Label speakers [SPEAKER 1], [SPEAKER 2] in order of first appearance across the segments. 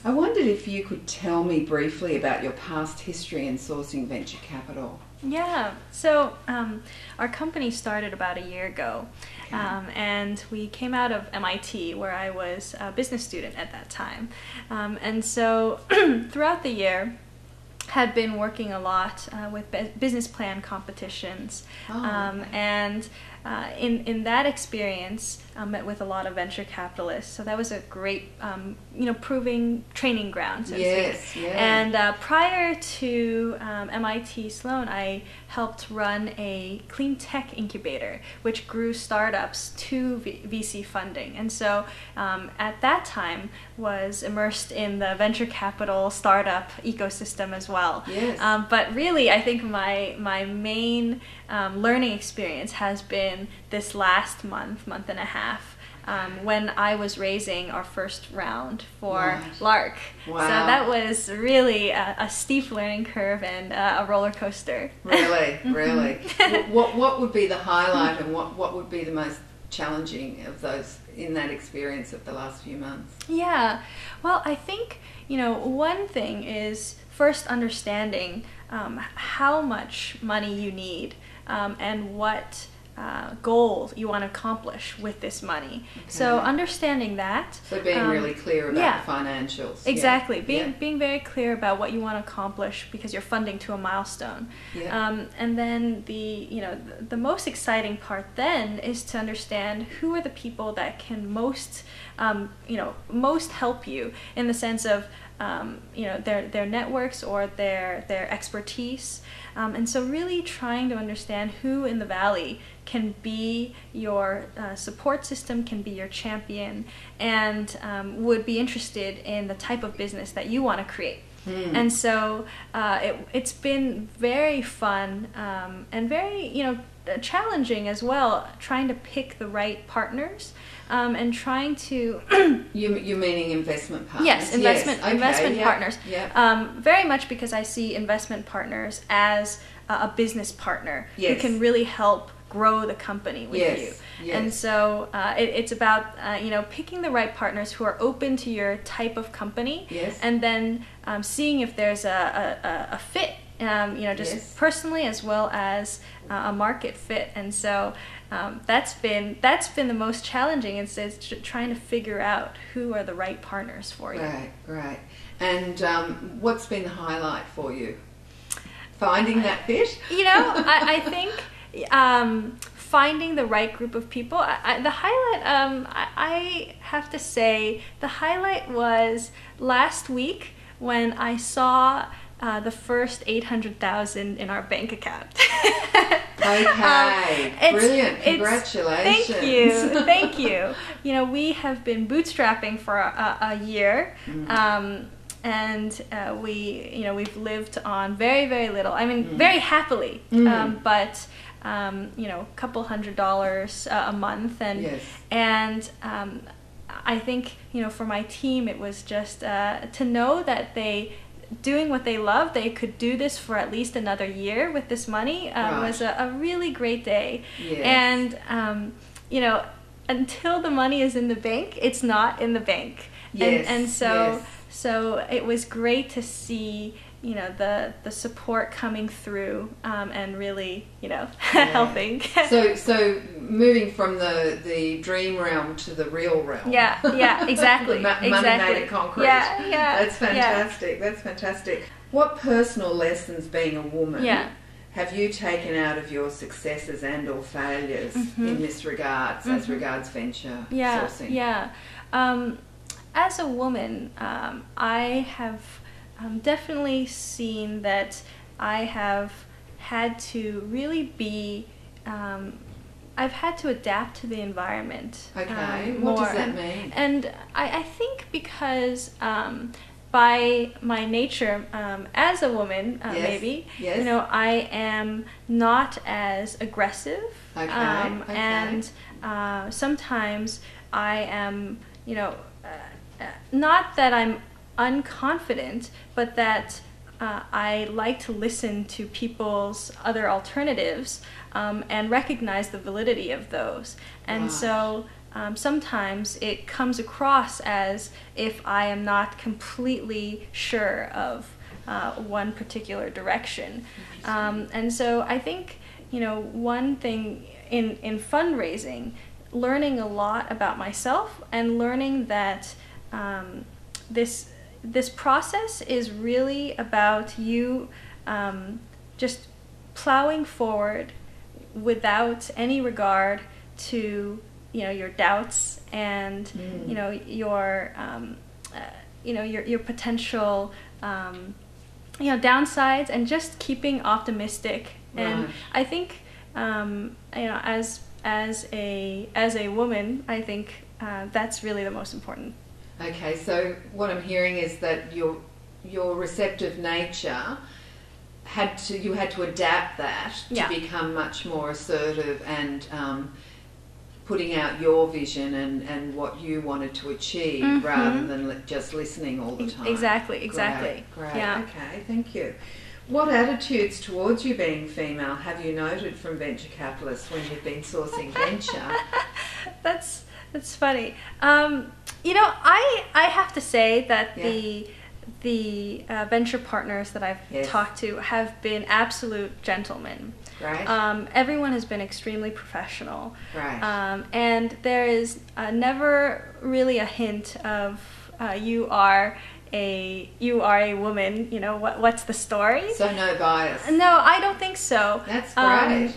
[SPEAKER 1] I wondered if you could tell me briefly about your past history in sourcing venture capital.
[SPEAKER 2] Yeah, so our company started about a year ago, and we came out of MIT, where I was a business student at that time. And so throughout the year, had been working a lot with business plan competitions, and in that experience, met with a lot of venture capitalists. So that was a great, proving training ground, so to speak.
[SPEAKER 1] Yeah.
[SPEAKER 2] And prior to MIT Sloan, I helped run a clean tech incubator, which grew startups to VC funding. And so at that time was immersed in the venture capital startup ecosystem as well.
[SPEAKER 1] Yes.
[SPEAKER 2] But really, I think my main learning experience has been this last month and a half, when I was raising our first round for Lark.
[SPEAKER 1] Wow.
[SPEAKER 2] So that was really a steep learning curve and a roller coaster.
[SPEAKER 1] Really, really. What would be the highlight, and what would be the most challenging of those in that experience of the last few months?
[SPEAKER 2] Yeah, well, I think, one thing is first understanding how much money you need, and what goals you want to accomplish with this money. Okay. So understanding that.
[SPEAKER 1] So being really clear about the financials.
[SPEAKER 2] Exactly. Being very clear about what you want to accomplish because you're funding to a milestone.
[SPEAKER 1] Yeah.
[SPEAKER 2] And then the most exciting part then is to understand who are the people that can most help you in the sense of their networks or their expertise. And so really trying to understand who in the Valley can be your support system, can be your champion, and would be interested in the type of business that you want to create. And so it's been very fun and very challenging as well, trying to pick the right partners and trying to
[SPEAKER 1] You're meaning investment partners?
[SPEAKER 2] Yes, investment partners.
[SPEAKER 1] Yeah.
[SPEAKER 2] Very much because I see investment partners as a business partner who can really help grow the company with you.
[SPEAKER 1] Yes.
[SPEAKER 2] And so it's about picking the right partners who are open to your type of company, and then seeing if there's a fit, just personally as well as a market fit. And so that's been the most challenging. It's trying to figure out who are the right partners for you.
[SPEAKER 1] Right. And what's been the highlight for you? Finding that fit?
[SPEAKER 2] I think finding the right group of people. The highlight, I have to say, the highlight was last week when I saw the first 800,000 in our bank account.
[SPEAKER 1] Okay, brilliant! Congratulations.
[SPEAKER 2] Thank you. We have been bootstrapping for a year. And we've lived on very, very little. I mean, very happily, but a couple $100 a month, and I think for my team it was just to know that they doing what they love, they could do this for at least another year with this money was a really great day. And until the money is in the bank, it's not in the bank. And so it was great to see, the support coming through, and really, helping.
[SPEAKER 1] So moving from the dream realm to the real realm.
[SPEAKER 2] Yeah, exactly.
[SPEAKER 1] Money made of concrete.
[SPEAKER 2] Yeah.
[SPEAKER 1] That's fantastic. That's fantastic. What personal lessons, being a woman, have you taken out of your successes and or failures in this regards, as regards venture sourcing?
[SPEAKER 2] Yeah. As a woman, I have definitely seen that I have had to really be, I've had to adapt to the environment.
[SPEAKER 1] Okay, what does that mean?
[SPEAKER 2] And I think because by my nature as a woman, maybe, I am not as aggressive. And sometimes I am, not that I'm unconfident, but that I like to listen to people's other alternatives and recognize the validity of those. And so sometimes it comes across as if I am not completely sure of one particular direction. And so I think, one thing in fundraising, learning a lot about myself and learning that this process is really about you just plowing forward without any regard to your doubts and your potential downsides, and just keeping optimistic. Right. And I think as a woman, I think that's really the most important.
[SPEAKER 1] Okay, so what I'm hearing is that your receptive nature you had to adapt that to become much more assertive and putting out your vision and what you wanted to achieve, rather than just listening all the time.
[SPEAKER 2] Exactly.
[SPEAKER 1] Great.
[SPEAKER 2] Yeah.
[SPEAKER 1] Okay, thank you. What attitudes towards you being female have you noted from venture capitalists when you've been sourcing venture?
[SPEAKER 2] That's funny. I have to say that the venture partners that I've talked to have been absolute gentlemen.
[SPEAKER 1] Right.
[SPEAKER 2] Everyone has been extremely professional.
[SPEAKER 1] Right.
[SPEAKER 2] And there is never really a hint of you are a woman. What's the story?
[SPEAKER 1] So no bias.
[SPEAKER 2] No, I don't think so.
[SPEAKER 1] That's great.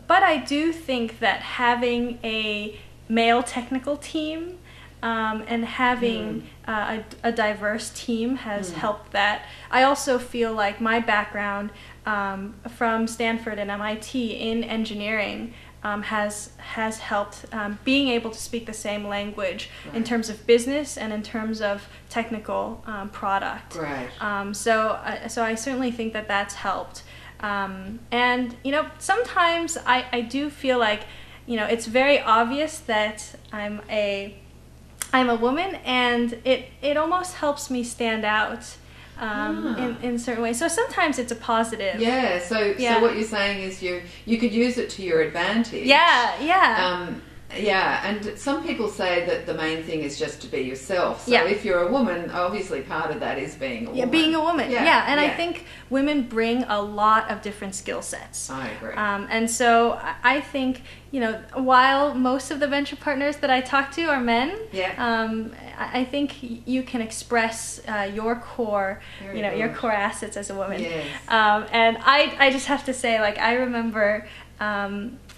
[SPEAKER 2] But I do think that having a male technical team and having a diverse team has helped that. I also feel like my background from Stanford and MIT in engineering has helped being able to speak the same language in terms of business and in terms of technical product.
[SPEAKER 1] Right.
[SPEAKER 2] So I certainly think that that's helped. And sometimes I do feel like it's very obvious that I'm a woman, and it almost helps me stand out in certain ways. So sometimes it's a positive.
[SPEAKER 1] Yeah. So what you're saying is you could use it to your advantage.
[SPEAKER 2] Yeah.
[SPEAKER 1] And some people say that the main thing is just to be yourself. So if you're a woman, obviously part of that is being a woman.
[SPEAKER 2] Yeah, being a woman. And I think women bring a lot of different skill sets.
[SPEAKER 1] I agree.
[SPEAKER 2] And so I think, while most of the venture partners that I talk to are men, I think you can express your core, your core assets as a woman.
[SPEAKER 1] Yes.
[SPEAKER 2] And I just have to say, I remember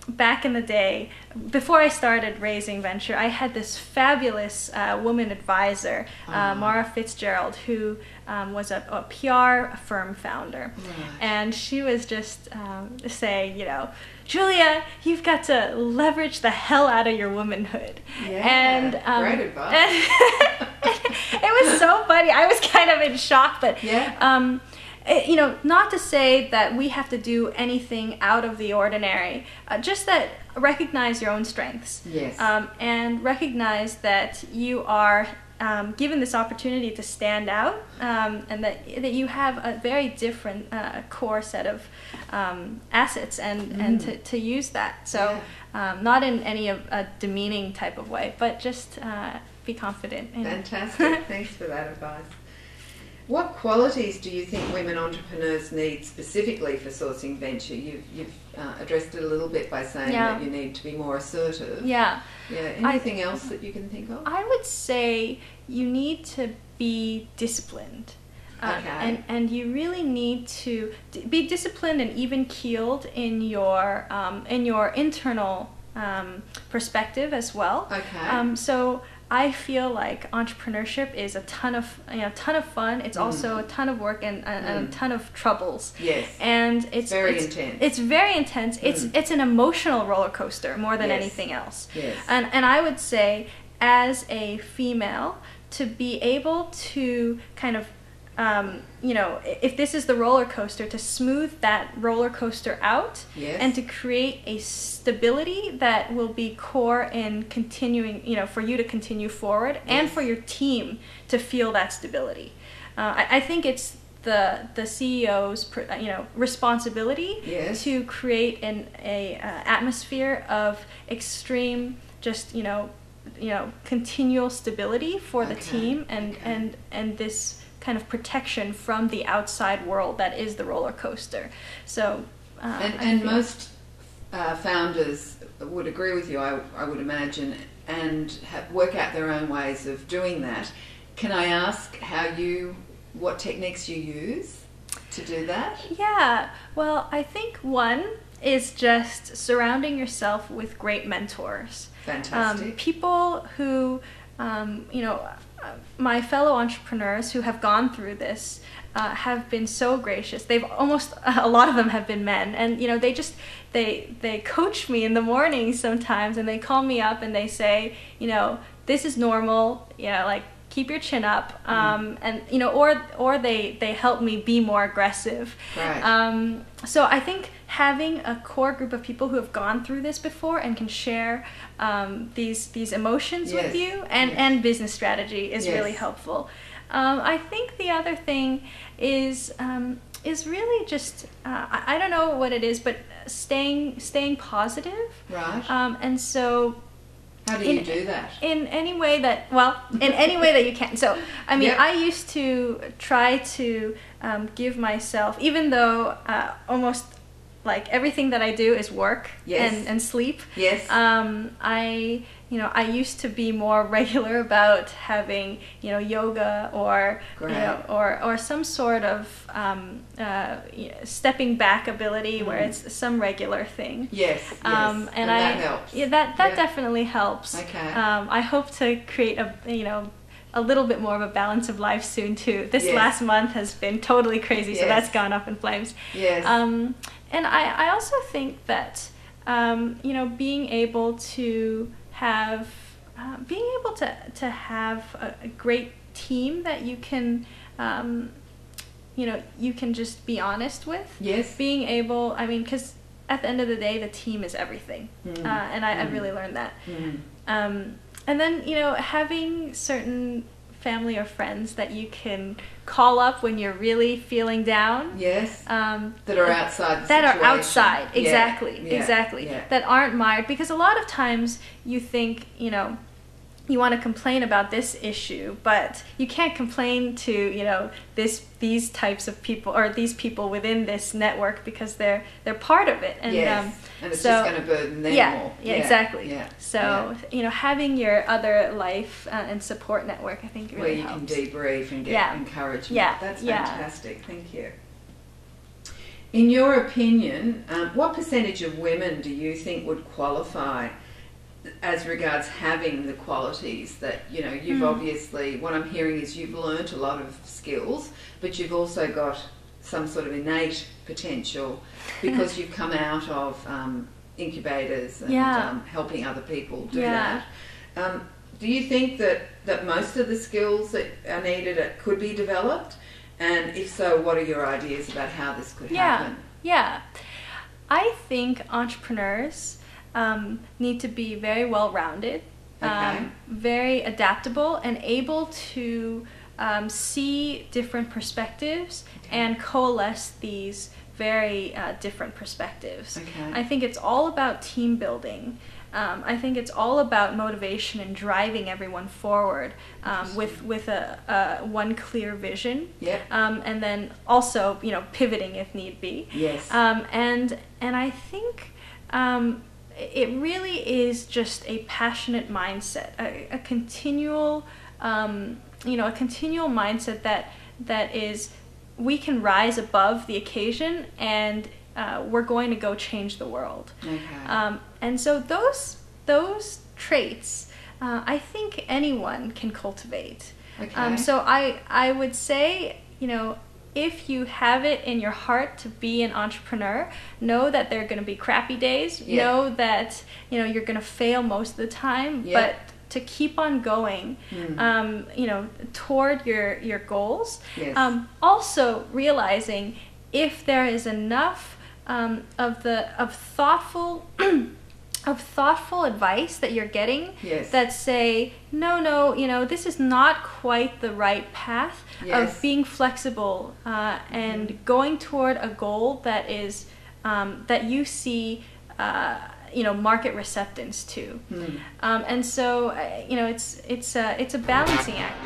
[SPEAKER 2] back in the day, before I started raising venture, I had this fabulous woman advisor, Mara Fitzgerald, who was a PR firm founder.
[SPEAKER 1] Right.
[SPEAKER 2] And she was just saying, Julia, you've got to leverage the hell out of your womanhood.
[SPEAKER 1] Yeah,
[SPEAKER 2] and
[SPEAKER 1] great advice.
[SPEAKER 2] It was so funny. I was kind of in shock, but not to say that we have to do anything out of the ordinary, just that recognize your own strengths.
[SPEAKER 1] Yes.
[SPEAKER 2] And recognize that you are given this opportunity to stand out, and that you have a very different core set of assets, and to use that. So not in any of a demeaning type of way, but just be confident.
[SPEAKER 1] Fantastic. Thanks for that advice. What qualities do you think women entrepreneurs need specifically for sourcing venture? You've addressed it a little bit by saying that you need to be more assertive.
[SPEAKER 2] Yeah.
[SPEAKER 1] Anything else that you can think of?
[SPEAKER 2] I would say you need to be disciplined.
[SPEAKER 1] Okay.
[SPEAKER 2] And you really need to be disciplined and even-keeled in your internal perspective as well.
[SPEAKER 1] Okay.
[SPEAKER 2] So I feel like entrepreneurship is a ton of fun. It's also a ton of work and a ton of troubles.
[SPEAKER 1] Yes.
[SPEAKER 2] And it's very
[SPEAKER 1] intense.
[SPEAKER 2] It's very intense. It's an emotional roller coaster more than anything else.
[SPEAKER 1] Yes.
[SPEAKER 2] And I would say, as a female, to be able to kind of if this is the roller coaster, to smooth that roller coaster out, and to create a stability that will be core in continuing, for you to continue forward, and for your team to feel that stability. I think it's the CEO's responsibility to create a atmosphere of extreme continual stability for the team and this kind of protection from the outside world that is the roller coaster. So
[SPEAKER 1] and most founders would agree with you, I would imagine, and work out their own ways of doing that. Can I ask what techniques you use to do that?
[SPEAKER 2] Yeah, well, I think one is just surrounding yourself with great mentors.
[SPEAKER 1] Fantastic.
[SPEAKER 2] People who, my fellow entrepreneurs who have gone through this have been so gracious. A lot of them have been men, and they coach me in the morning sometimes, and they call me up and they say, this is normal, keep your chin up, and or they help me be more aggressive.
[SPEAKER 1] Right.
[SPEAKER 2] So I think having a core group of people who have gone through this before and can share these emotions with you and business strategy is really helpful. I think the other thing is really just I don't know what it is, but staying positive.
[SPEAKER 1] Right.
[SPEAKER 2] And so.
[SPEAKER 1] How do you do that?
[SPEAKER 2] In any way that you can. So, I mean, I used to try to give myself, even though almost like everything that I do is work and sleep.
[SPEAKER 1] Yes.
[SPEAKER 2] I used to be more regular about having, yoga or, or some sort of stepping back ability where it's some regular thing.
[SPEAKER 1] Yes. And that helps.
[SPEAKER 2] Yeah, that definitely helps.
[SPEAKER 1] Okay.
[SPEAKER 2] I hope to create a little bit more of a balance of life soon too. This last month has been totally crazy, so that's gone up in flames.
[SPEAKER 1] Yes.
[SPEAKER 2] And I also think that being able to have a great team that you can you can just be honest with.
[SPEAKER 1] Yes.
[SPEAKER 2] Being able, because at the end of the day, the team is everything, and I really learned that. And then having certain family or friends that you can call up when you're really feeling down.
[SPEAKER 1] Yes. That are outside the situation.
[SPEAKER 2] That are outside, exactly.
[SPEAKER 1] Yeah.
[SPEAKER 2] That aren't mired, because a lot of times you think, you want to complain about this issue, but you can't complain to, these types of people or these people within this network, because they're part of it. And,
[SPEAKER 1] and it's just going to burden them more.
[SPEAKER 2] Yeah, exactly.
[SPEAKER 1] Yeah.
[SPEAKER 2] So, having your other life and support network, I think really helps.
[SPEAKER 1] Where you can debrief and get encouragement.
[SPEAKER 2] Yeah.
[SPEAKER 1] That's fantastic. Thank you. In your opinion, what percentage of women do you think would qualify as regards having the qualities that, you've obviously, what I'm hearing is you've learnt a lot of skills, but you've also got some sort of innate potential because you've come out of incubators and helping other people do that. Do you think that most of the skills that are needed could be developed? And if so, what are your ideas about how this could happen?
[SPEAKER 2] Yeah. I think entrepreneurs need to be very well-rounded, very adaptable, and able to see different perspectives and coalesce these very different perspectives. I think it's all about team building. I think it's all about motivation and driving everyone forward with a one clear vision. And then also, pivoting if need be.
[SPEAKER 1] Yes.
[SPEAKER 2] And I think it really is just a passionate mindset, a continual, a continual mindset that is, we can rise above the occasion and we're going to go change the world. And so those traits, I think anyone can cultivate. So I would say, if you have it in your heart to be an entrepreneur, know that there are going to be crappy days. Know that you're going to fail most of the time, but to keep on going, toward your goals. Also realizing if there is enough of thoughtful of thoughtful advice that you're getting,
[SPEAKER 1] yes.
[SPEAKER 2] that say, no, you know, this is not quite the right path,
[SPEAKER 1] yes.
[SPEAKER 2] of being flexible and going toward a goal that is that you see you know, market acceptance to. And so you know, it's a balancing act.